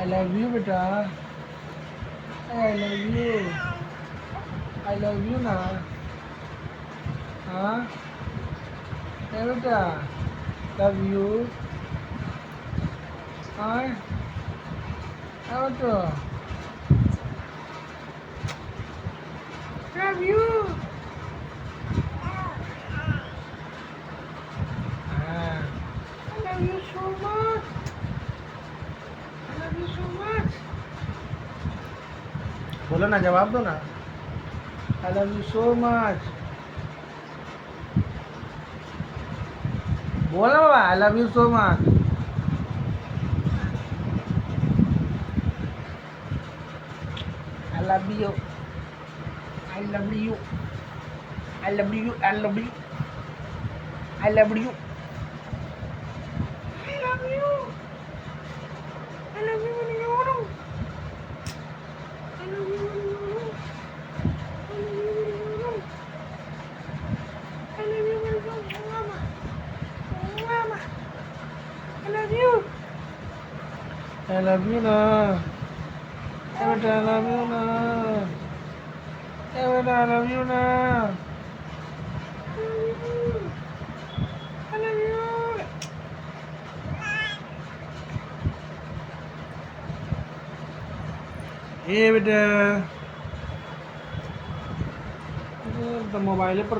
I love you बेटा. I love you. I love you ना. हाँ क्या बेटा love you. हाँ क्या बेटा love you. हाँ I love you so much. I love you so much. बोलो ना जवाब दो ना. I love you so much. बोलो बाबा I love you so much. I love you. I love you. I love you. I love you. I love you. I love you. I love you when you want. I love you when you want. I love you when you want. Mama. Mama. I love you. I love you na. Every time I love you na. Every time I love you na. I love you. ये बेटा तो mobile पर